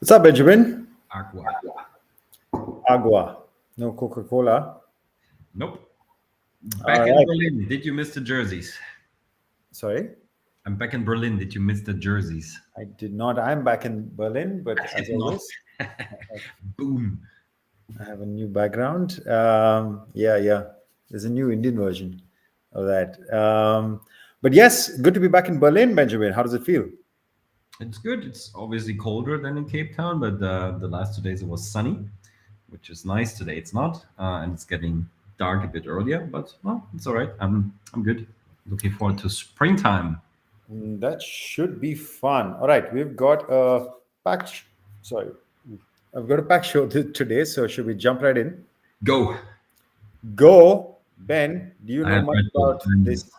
What's up, Benjamin? Aqua. Agua. No Coca-Cola. Nope. All Back in right. Berlin. Did you miss the jerseys? Sorry, I'm back in Berlin. Did you miss the jerseys? I did not. I'm back in Berlin, but I as did not. always, Boom. I have a new background. Yeah. There's a new Indian version of that. But yes, good to be back in Berlin, Benjamin. How does it feel? It's good. It's obviously colder than in Cape Town, but the last 2 days it was sunny, which is nice. Today it's not, and it's getting dark a bit earlier. But well, it's all right. I'm good. Looking forward to springtime. That should be fun. All right, we've got a packed. Sorry, I've got a packed show today. So should we jump right in? Go. Go, Ben. Do you I know have much Red Bull. about I'm this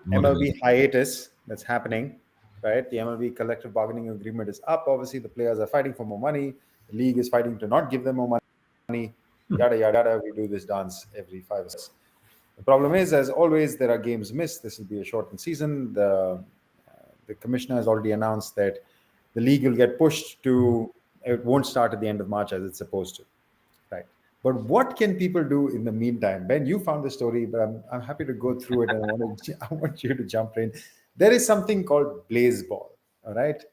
MLB motivated. hiatus that's happening, right? The MLB collective bargaining agreement is up. Obviously, the players are fighting for more money. The league is fighting to not give them more money. Yada yada yada. We do this dance every 5 years. The problem is, as always, there are games missed. This will be a shortened season. The commissioner has already announced that the league will get pushed to. It won't start at the end of March as it's supposed to, right? But what can people do in the meantime? Ben, you found the story, but I'm happy to go through it, and I want you to jump in. There is something called Blaseball. All right,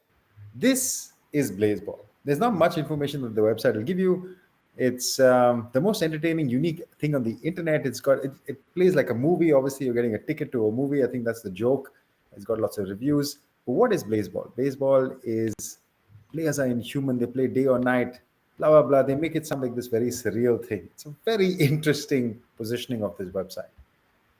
this is Blaseball. There's not much information that the website will give you. It's the most entertaining, unique thing on the internet. It plays like a movie. Obviously, you're getting a ticket to a movie. I think that's the joke. It's got lots of reviews. But what is Blaseball? Baseball is players are inhuman. They play day or night. Blah blah blah. They make it sound like this very surreal thing. It's a very interesting positioning of this website.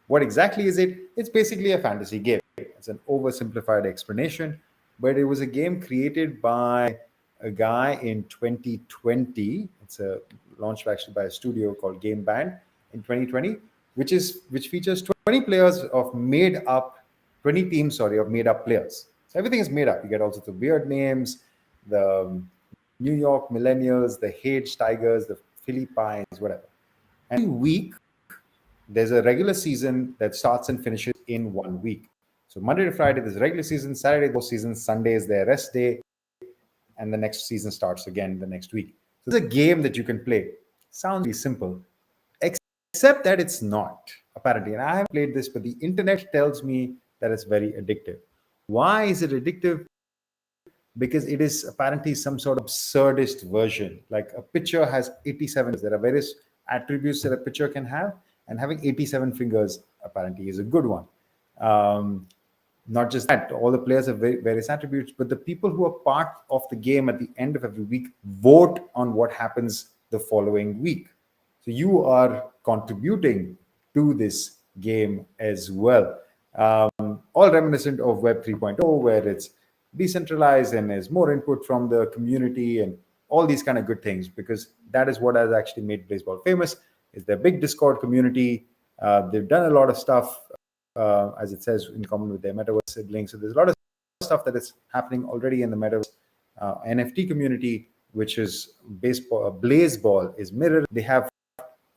What exactly is it? It's basically a fantasy game. It's an oversimplified explanation, but it was a game created by a guy in 2020. It's a launched actually by a studio called Game Band in 2020, which features 20 players of made up 20 teams, sorry, of made up players. So everything is made up. You get all sorts of weird names, the New York Millennials, the Hage Tigers, the Philippines, whatever. And every week there's a regular season that starts and finishes in 1 week. So Monday to Friday, there's regular season, Saturday, postseason, Sunday is their rest day, and the next season starts again the next week. So it's a game that you can play. Sounds really simple, except that it's not, apparently. And I haven't played this, but the internet tells me that it's very addictive. Why is it addictive? Because it is apparently some sort of absurdist version. Like a pitcher has 87. There are various attributes that a pitcher can have, and having 87 fingers apparently is a good one. Not just that, all the players have various attributes, but the people who are part of the game at the end of every week vote on what happens the following week. So you are contributing to this game as well. All reminiscent of Web 3.0, where it's decentralized and there's more input from the community and all these kind of good things, because that is what has actually made baseball famous. Is their big Discord community. They've done a lot of stuff, as it says, in common with their metaverse siblings. So there's a lot of stuff that is happening already in the metaverse NFT community, which is baseball. Blaseball is mirrored. They have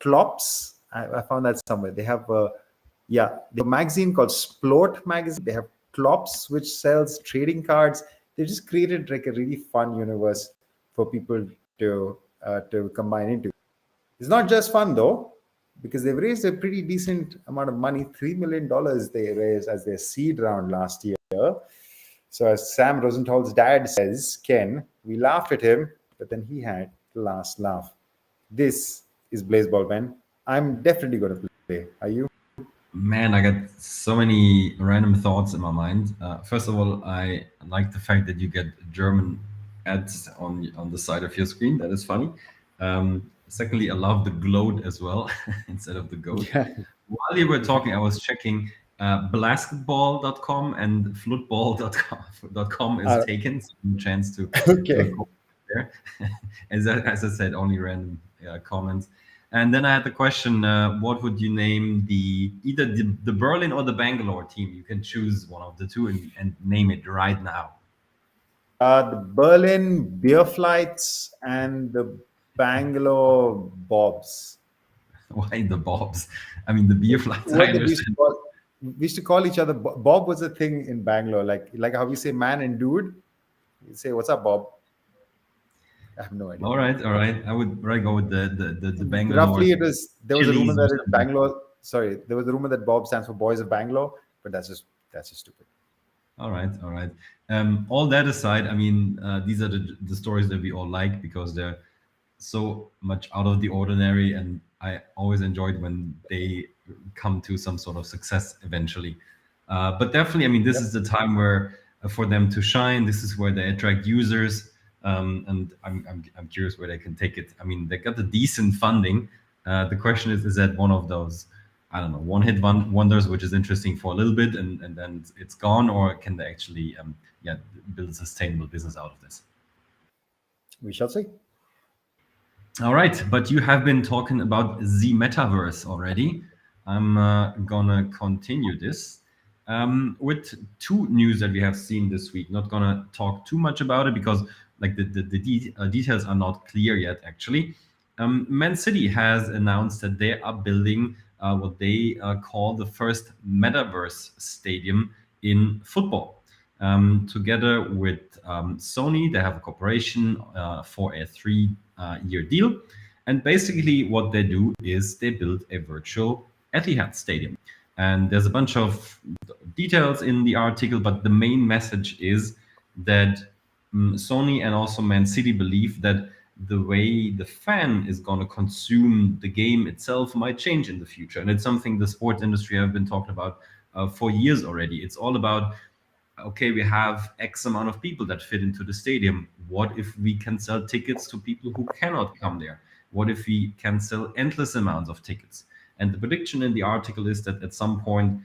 Clops. I found that somewhere. They have they have a magazine called Splort magazine. They have Clops, which sells trading cards. They just created like a really fun universe for people to combine into. It's not just fun though, because they've raised a pretty decent amount of money. $3 million they raised as their seed round last year. So as Sam Rosenthal's dad says, Ken, we laughed at him, but then he had the last laugh. This is Blaseball, Ben. I'm definitely going to play. Are you? Man, I got so many random thoughts in my mind. First of all, I like the fact that you get German ads on the side of your screen. That is funny. Secondly, I love the gloat as well instead of the goat. Yeah. While you were talking, I was checking basketball.com and football.com is taken. So no chance to Okay. go there. As I said, only random comments. And then I had the question: what would you name either the Berlin or the Bangalore team? You can choose one of the two and name it right now. The Berlin Beer Flights and the Bangalore Bobs. Why the Bobs? I mean, the beer flights. I What did we used to understand. call? We used to call each other Bob. Was a thing in Bangalore, like how we say man and dude. You say, "What's up, Bob?" I have no idea. All right, all right. I would rather go with the Bangalore Roughly, it was. There was a rumor Chili's or that it something. Bangalore. Sorry, there was a rumor that Bob stands for Boys of Bangalore, but that's just stupid. All right, all right. All that aside, I mean, these are the stories that we all like because they're so much out of the ordinary, and I always enjoyed when they come to some sort of success eventually. But definitely, I mean, this Yep. is the time where for them to shine. This is where they attract users, and I'm curious where they can take it. I mean, they got the decent funding. The question is that one of those, I don't know, wonders, which is interesting for a little bit, and then it's gone, or can they actually, yeah, build a sustainable business out of this? We shall see. All right, but you have been talking about the metaverse already. I'm gonna continue this with two news that we have seen this week. Not gonna talk too much about it because like the details are not clear yet. Actually, Man City has announced that they are building what they call the first metaverse stadium in football. Together with Sony, they have a cooperation for a 3 year deal. And basically, what they do is they build a virtual Etihad stadium. And there's a bunch of details in the article, but the main message is that Sony and also Man City believe that the way the fan is going to consume the game itself might change in the future. And it's something the sports industry have been talking about for years already. It's all about okay, we have X amount of people that fit into the stadium. What if we can sell tickets to people who cannot come there? What if we can sell endless amounts of tickets? And the prediction in the article is that at some point,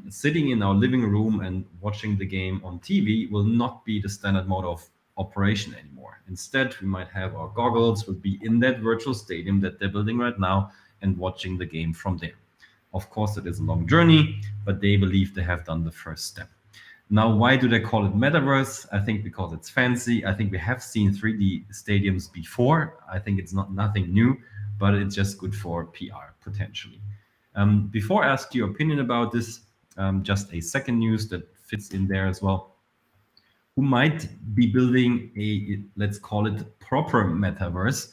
sitting in our living room and watching the game on TV will not be the standard mode of operation anymore. Instead, we might have our goggles, would be in that virtual stadium that they're building right now and watching the game from there. Of course, it is a long journey, but they believe they have done the first step. Now, why do they call it metaverse? I think because it's fancy. I think we have seen 3D stadiums before. I think it's not nothing new, but it's just good for PR potentially. Before I ask your opinion about this, just a second news that fits in there as well. Who might be building a, let's call it proper metaverse,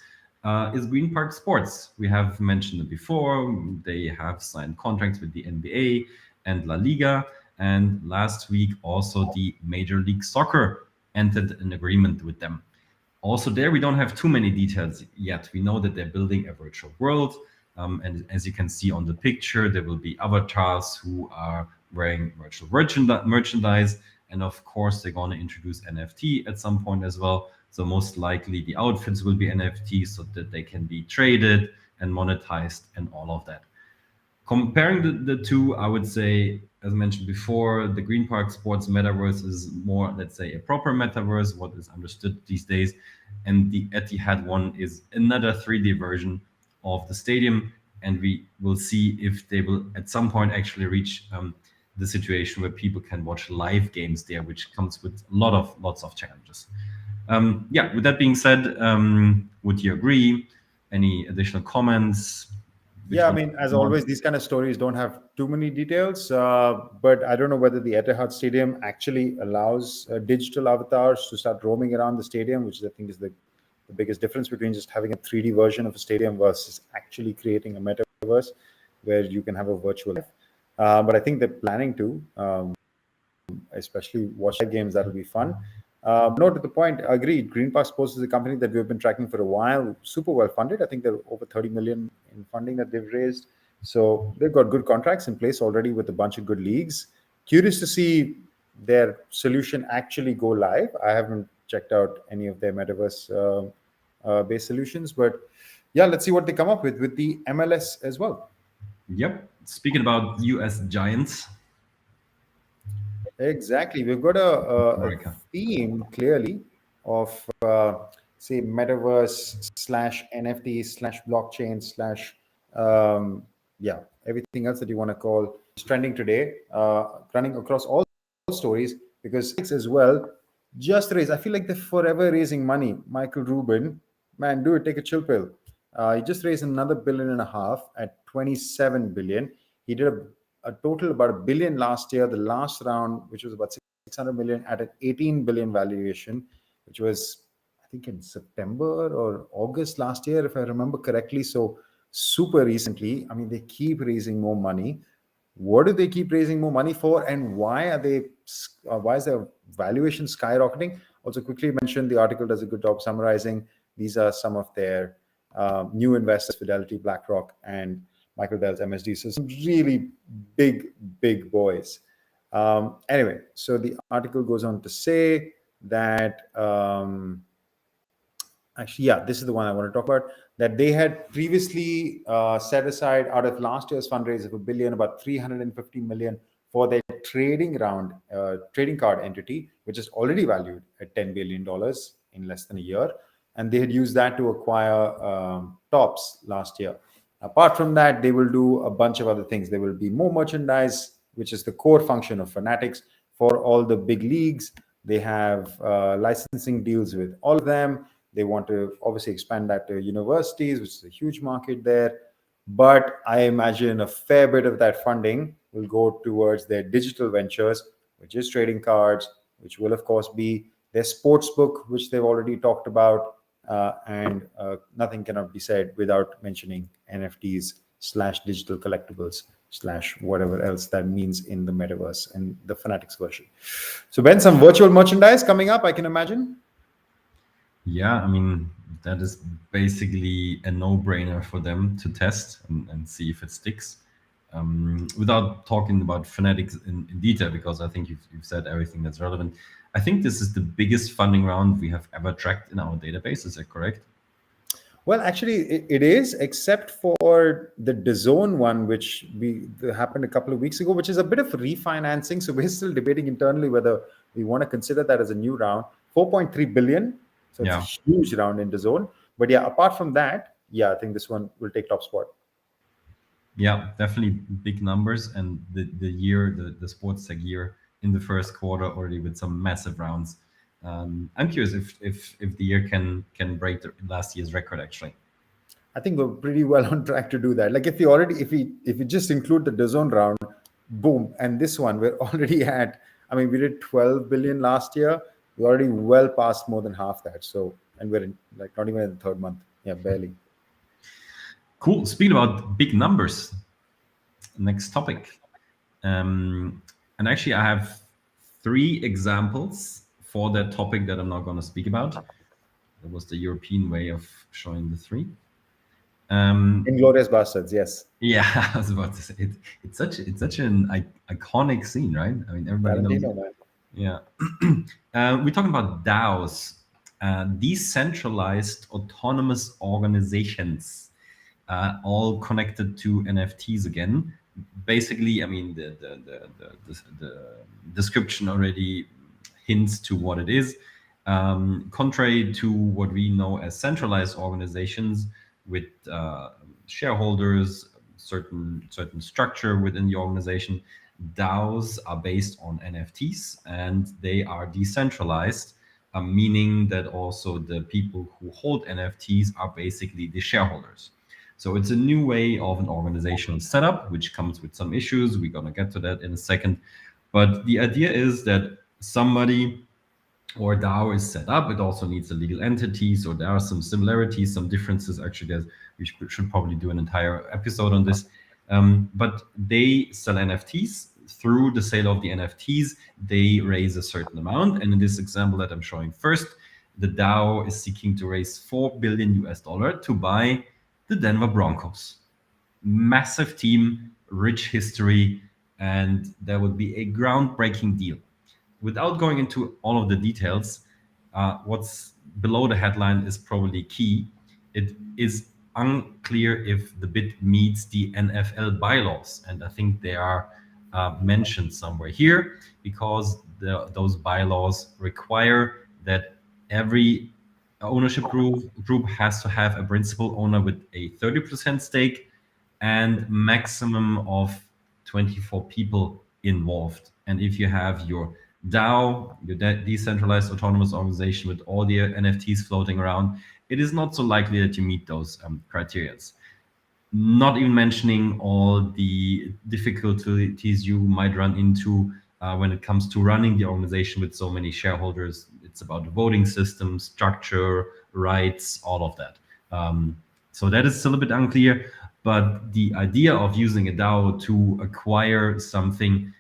is Green Park Sports. We have mentioned it before. They have signed contracts with the NBA and La Liga. And last week, also the Major League Soccer entered an agreement with them. Also, there we don't have too many details yet. We know that they're building a virtual world. And as you can see on the picture, there will be avatars who are wearing virtual merchandise. And of course, they're going to introduce NFT at some point as well. So most likely the outfits will be NFT so that they can be traded and monetized and all of that. Comparing the two, I would say, as mentioned before, the Green Park Sports metaverse is more, let's say, a proper metaverse, what is understood these days. And the Etihad one is another 3D version of the stadium. And we will see if they will at some point actually reach the situation where people can watch live games there, which comes with lots of challenges. Yeah, with that being said, would you agree? Any additional comments? Which Yeah, I one? mean, as always, these kind of stories don't have too many details. But I don't know whether the Etihad Stadium actually allows digital avatars to start roaming around the stadium, which I think is the biggest difference between just having a 3D version of a stadium versus actually creating a metaverse where you can have a virtual life. But I think they're planning to, especially watch live games. That'll be fun. No, to the point, agreed. Green Park Sports is a company that we've been tracking for a while, super well funded. I think they're over 30 million in funding that they've raised. So they've got good contracts in place already with a bunch of good leagues. Curious to see their solution actually go live. I haven't checked out any of their metaverse based solutions, but yeah, let's see what they come up with the MLS as well. Yep. Speaking about US giants, Exactly. We've got a America. theme clearly of, say, metaverse slash NFT slash blockchain slash, yeah, everything else that you want to call is trending today, running across all stories because as well, just raise. I feel like they're forever raising money. Michael Rubin, man, do it, take a chill pill. He just raised another billion and a half at 27 billion. He did a total about a billion last year. The last round, which was about 600 million at an 18 billion valuation, which was think in September or August last year, if I remember correctly. So super recently. I mean, they keep raising more money. What do they keep raising more money for, and why are they? Why is their valuation skyrocketing? Also, quickly mention the article does a good job summarizing. These are some of their new investors: Fidelity, BlackRock, and Michael Dell's MSD. So some really big boys. Anyway, so the article goes on to say that actually, yeah, this is the one I want to talk about. That they had previously set aside out of last year's fundraise of a billion, about 350 million for their trading card entity, which is already valued at $10 billion in less than a year, and they had used that to acquire Tops last year. Apart from that, they will do a bunch of other things. There will be more merchandise, which is the core function of Fanatics for all the big leagues. They have licensing deals with all of them. They want to obviously expand that to universities, which is a huge market there. But I imagine a fair bit of that funding will go towards their digital ventures, which is trading cards, which will, of course, be their sports book, which they've already talked about. And nothing cannot be said without mentioning NFTs / digital collectibles / whatever else that means in the metaverse and the Fanatics version. So, Ben, some virtual merchandise coming up, I can imagine. Yeah, I mean, that is basically a no-brainer for them to test and see if it sticks. Without talking about Fanatics in detail, because I think you've said everything that's relevant. I think this is the biggest funding round we have ever tracked in our database. Is that correct? Well, actually, it is, except for the DAZN one, which happened a couple of weeks ago, which is a bit of refinancing. So we're still debating internally whether we want to consider that as a new round. 4.3 billion. So it's Yeah. a huge round in DAZN. But yeah, apart from that, yeah, I think this one will take top spot. Yeah, definitely big numbers, and the sports tech year in the first quarter already with some massive rounds. I'm curious if the year can break the last year's record actually. I think we're pretty well on track to do that. Like if we just include the DAZN round, boom, and this one we're already at. I mean, we did 12 billion last year. We're already well past more than half that. So, and we're in like not even in the third month. Yeah, barely. Cool. Speaking about big numbers, next topic. And actually, I have 3 examples for that topic that I'm not going to speak about. That was the European way of showing the 3. Inglorious Bastards, yes. Yeah, I was about to say it. It's such an iconic scene, right? I mean, everybody knows. Tarantino, man. Yeah. We're talking about DAOs, decentralized autonomous organizations, all connected to NFTs again. Basically, I mean, the description already hints to what it is. Contrary to what we know as centralized organizations with shareholders, certain structure within the organization, DAOs are based on NFTs and they are decentralized, meaning that also the people who hold NFTs are basically the shareholders. So it's a new way of an organizational setup, which comes with some issues. We're going to get to that in a second. But the idea is that somebody or DAO is set up. It also needs a legal entity. So there are some similarities, some differences. Actually, we should probably do an entire episode on this. But they sell NFTs. Through the sale of the NFTs, they raise a certain amount. And in this example that I'm showing first, the DAO is seeking to raise $4 billion to buy the Denver Broncos. Massive team, rich history, and that would be a groundbreaking deal. Without going into all of the details, what's below the headline is probably key. It is unclear if the bid meets the NFL bylaws, and I think they are mentioned somewhere here because those bylaws require that every ownership group has to have a principal owner with a 30% stake and maximum of 24 people involved. And if you have your DAO, your decentralized autonomous organization with all the NFTs floating around, it is not so likely that you meet those criteria. Not even mentioning all the difficulties you might run into when it comes to running the organization with so many shareholders. It's about the voting system, structure, rights, all of that. So that is still a bit unclear. But the idea of using a DAO to acquire something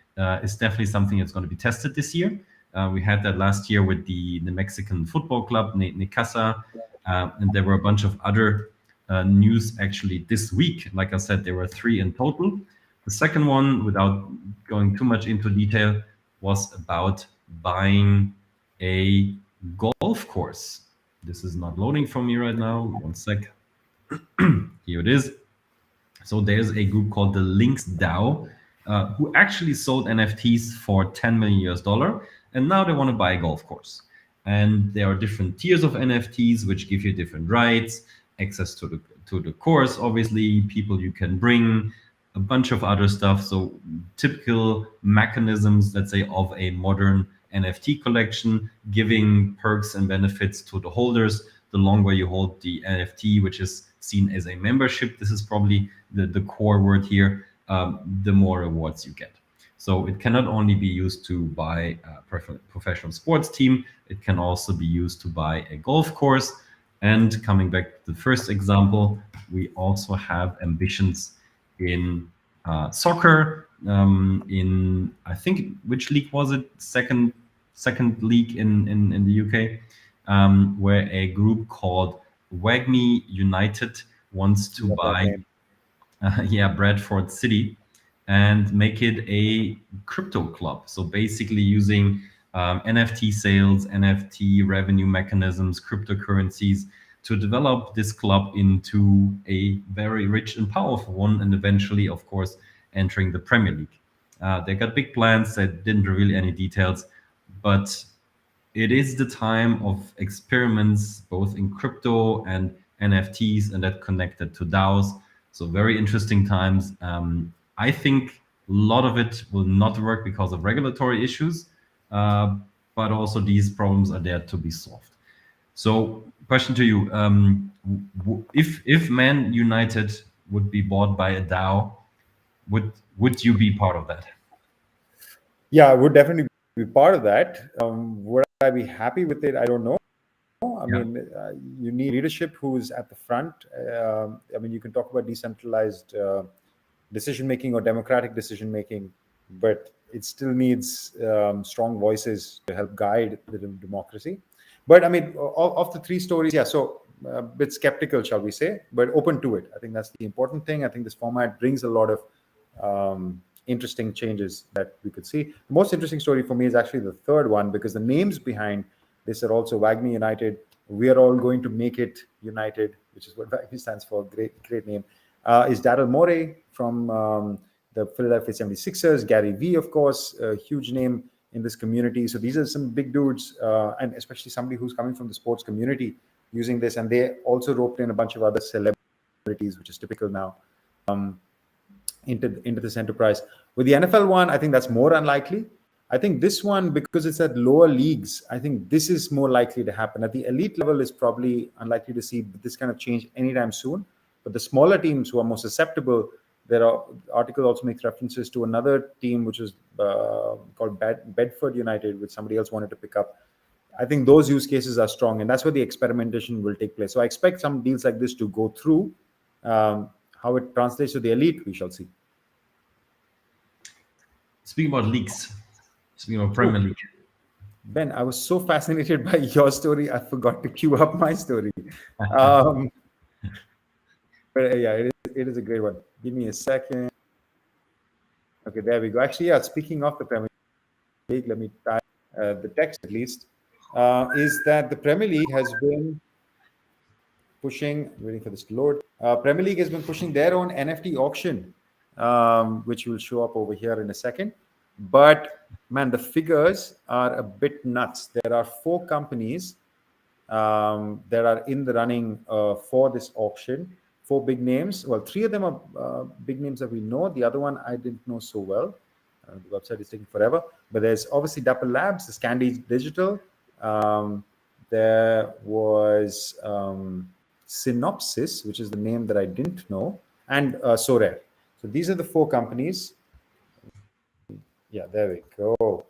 is definitely something that's going to be tested this year. We had that last year with the Mexican football club, Necaxa, and there were a bunch of other news actually this week. Like I said, there were 3 in total. The second one, without going too much into detail, was about buying a golf course. This is not loading for me right now. 1 sec. Here it is. So there's a group called the Links DAO, who actually sold NFTs for $10 million, and now they want to buy a golf course. And there are different tiers of NFTs which give you different rights, access to the course, obviously, people you can bring, a bunch of other stuff. So typical mechanisms, let's say, of a modern NFT collection, giving perks and benefits to the holders. The longer you hold the NFT, which is seen as a membership, this is probably the core word here, the more rewards you get. So it cannot only be used to buy a professional sports team, it can also be used to buy a golf course. And coming back to the first example, we also have ambitions in soccer. In, I think, which league was it? Second league in the UK, where a group called Wagme United wants to buy Bradford City and make it a crypto club. So basically using NFT sales, NFT revenue mechanisms, cryptocurrencies to develop this club into a very rich and powerful one, and eventually, of course, entering the Premier League. They got big plans. They didn't reveal any details, but it is the time of experiments, both in crypto and NFTs, and that connected to DAOs. So very interesting times. I think a lot of it will not work because of regulatory issues, but also these problems are there to be solved. So, question to you: if Man United would be bought by a DAO, would you be part of that? Yeah, I would definitely be part of that. Would I be happy with it? I don't know. I mean, you need leadership who's at the front. I mean, you can talk about decentralized decision making or democratic decision making, but it still needs strong voices to help guide the democracy. But I mean, of the 3 stories, so a bit skeptical, shall we say, but open to it. I think that's the important thing. I think this format brings a lot of interesting changes that we could see. The most interesting story for me is actually the third one, because the names behind this are also Wagme United. We are all going to make it United, which is what Wagme stands for. Great name. Is Daryl Morey from the Philadelphia 76ers. Gary Vee, of course, a huge name in this community. So these are some big dudes, and especially somebody who's coming from the sports community using this. And they also roped in a bunch of other celebrities, which is typical now, into this enterprise. With the NFL one, I think that's more unlikely. I think this one, because it's at lower leagues, I think this is more likely to happen. At the elite level, is probably unlikely to see this kind of change anytime soon. But the smaller teams who are more susceptible, article also makes references to another team which is called Bedford United, which somebody else wanted to pick up. I think those use cases are strong, and that's where the experimentation will take place. So I expect some deals like this to go through. How it translates to the elite, we shall see. Speaking about leagues, speaking of Premier League. Ben, I was so fascinated by your story, I forgot to queue up my story. But yeah, it is a great one. Give me a second. Okay, there we go. Actually, speaking of the Premier League, let me type the text at least, is that the Premier League has been pushing, waiting for this to load. Premier League has been pushing their own NFT auction, which will show up over here in a second. But man, the figures are a bit nuts. There are 4 companies that are in the running for this auction. 4 big names. Well, 3 of them are big names that we know. The other one I didn't know so well. The website is taking forever. But there's obviously Dapper Labs, the Scandi Digital. There was Synopsis, which is the name that I didn't know, and Sorare. So these are the 4 companies. Yeah, there we go.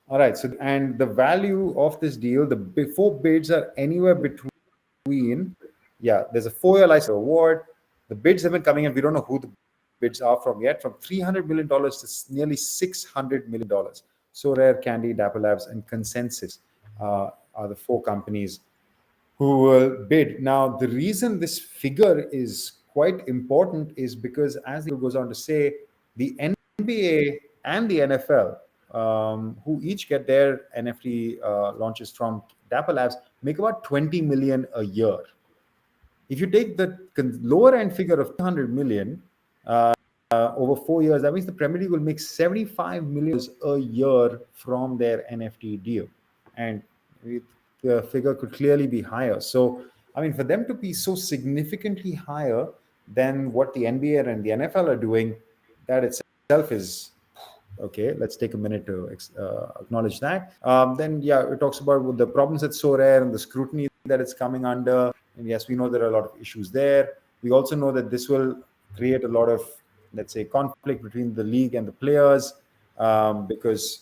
All right. So, and the value of this deal, the before bids are anywhere between, yeah, there's a 4-year license award. The bids have been coming in. We don't know who the bids are from yet, from $300 million to nearly $600 million. So Rare, Candy, Dapper Labs, and Consensus are the four companies who will bid. Now, the reason this figure is quite important is because, as the goes on to say, the NBA and the NFL, who each get their NFT launches from Dapper Labs, make about 20 million a year. If you take the lower end figure of 200 million over 4 years, that means the Premier League will make 75 million a year from their NFT deal. And the figure could clearly be higher. So, I mean, for them to be so significantly higher than what the NBA and the NFL are doing, that itself is okay. Let's take a minute to acknowledge that. Then, yeah, it talks about the problems at So Rare and the scrutiny that it's coming under. And yes, we know there are a lot of issues there. We also know that this will create a lot of, let's say, conflict between the league and the players, because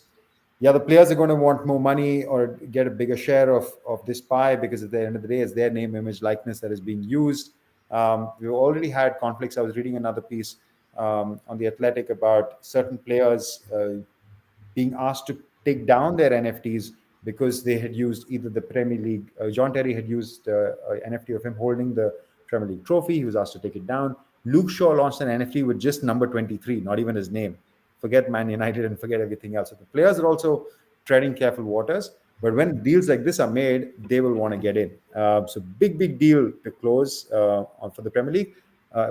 yeah, the players are going to want more money or get a bigger share of this pie, because at the end of the day, it's their name, image, likeness that is being used. We've already had conflicts. I was reading another piece on the Athletic about certain players being asked to take down their NFTs because they had used either the Premier League. John Terry had used an NFT of him holding the Premier League trophy. He was asked to take it down. Luke Shaw launched an NFT with just number 23, not even his name. Forget Man United and forget everything else. So the players are also treading careful waters. But when deals like this are made, they will want to get in. So big deal to close for the Premier League.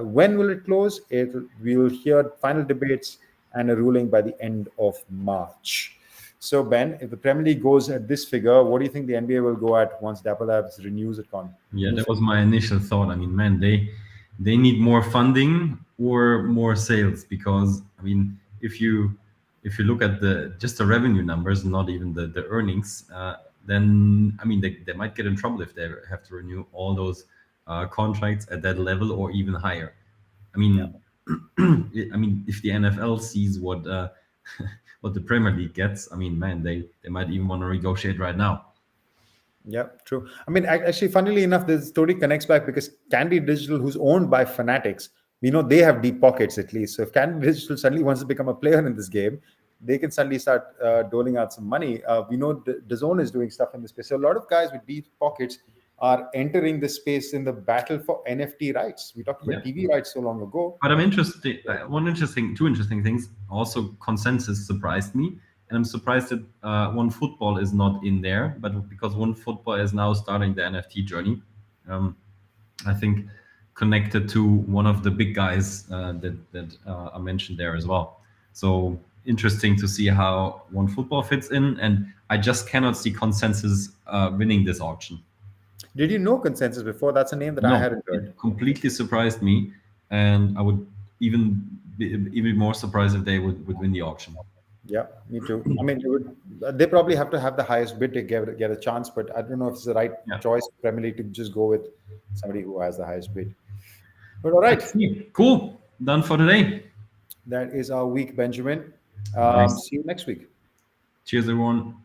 When will it close? We will hear final debates and a ruling by the end of March. So Ben, if the Premier League goes at this figure, what do you think the NBA will go at once Dapper Labs renews it? Yeah, that was my initial thought. I mean, man, they need more funding or more sales, because I mean, if you look at the just the revenue numbers, not even the earnings, then I mean they might get in trouble if they have to renew all those contracts at that level or even higher. I Yeah. mean, I mean, if the NFL sees what what the Premier League gets, I mean, man, they might even want to negotiate right now. Yeah, true. I mean, actually, funnily enough, the story connects back because Candy Digital, who's owned by Fanatics, we know they have deep pockets at least. So if Candy Digital suddenly wants to become a player in this game, they can suddenly start doling out some money. We know DAZN is doing stuff in this space. So a lot of guys with deep pockets are entering this space in the battle for NFT rights. We talked Yeah. about TV rights so long ago. But I'm interested. Two interesting things. Also, consensus surprised me, and I'm surprised that One Football is not in there. But because One Football is now starting the NFT journey, um, I think connected to one of the big guys that are mentioned there as well. So interesting to see how One Football fits in, and I just cannot see consensus winning this auction. Did you know Consensus before? That's a name that I No, hadn't heard. it completely surprised me, and I would even be even more surprised if they would win the auction. Yeah, me too. I mean, they probably have to have the highest bid to get a chance, but I don't know if it's the right Yeah, choice for Premier League to just go with somebody who has the highest bid. But all right, let's see. Cool. Done for today. that is our week, Benjamin. Nice. See you next week. Cheers, everyone.